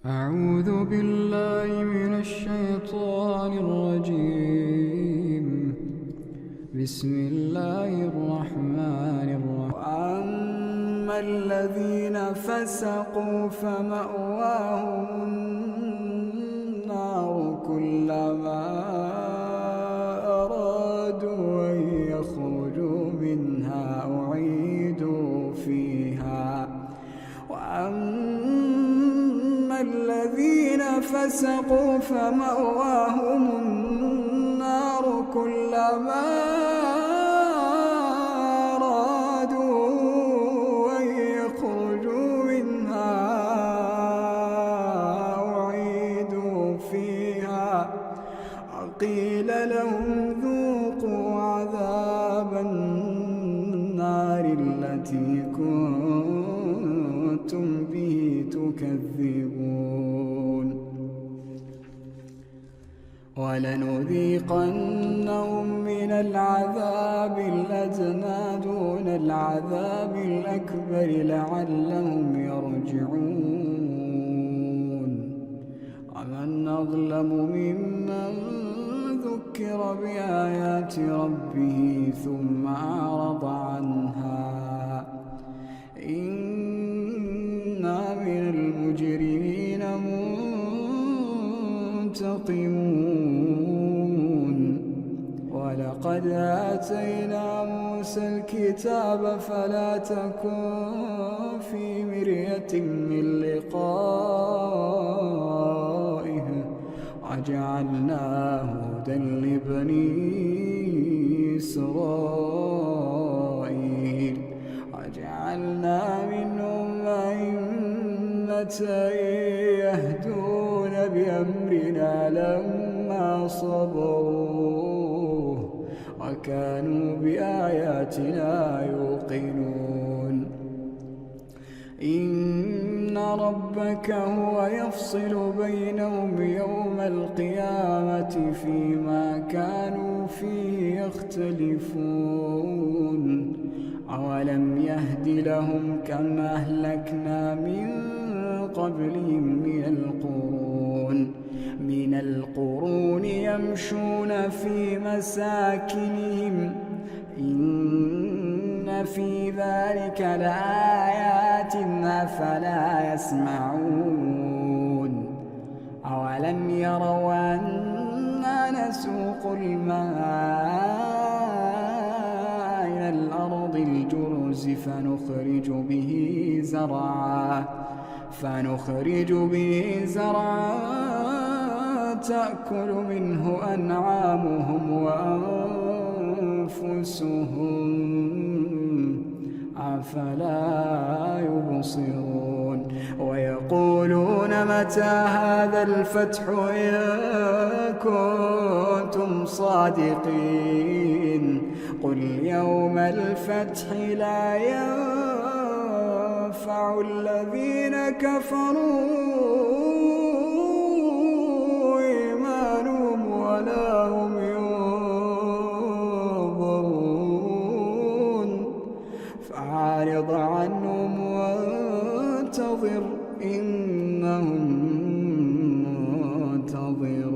أعوذ بالله من الشيطان الرجيم. بسم الله الرحمن الرحيم. وأما الذين فسقوا فمأواهم النار كلما أرادوا أن يخرجوا منها أعيدوا فيها. وأما الذين فسقوا فمأواهم النار كلما أرادوا أن يخرجوا منها أعيدوا فيها وقيل لهم ذوقوا عذاب النار التي كنتم به تكذبون. ولنذيقنهم من العذاب الأدنى دون العذاب الأكبر لعلهم يرجعون. ومن أظلم ممن ذكر بآيات ربه ثم أعرض عنها إنا من المجرمين منتقمون. ولقد آتينا موسى الكتاب فلا تكن في مرية من لقائه وجعلناه هدى لبني إسرائيل وجعلنا منهم أئمة يهدون بأمرنا لما صبروا وكانوا بآياتنا يوقنون. إن ربك هو يفصل بينهم يوم القيامة فيما كانوا فيه يختلفون. أولم يهد لهم كم أهلكنا من قبلهم من القرون يمشون في مساكنهم إن في ذلك لآيات أفلا يسمعون. أولم يروا أنا نسوق الماء إلى الأرض الجرز فنخرج به زرعا تأكل منه أنعامهم وأنفسهم أفلا يبصرون. ويقولون متى هذا الفتح إن كنتم صادقين قل يوم الفتح لا ينفع الذين كفروا إيمانهم ولا هم ينظرون. فأعرض عنهم وانتظر إنهم منتظرون.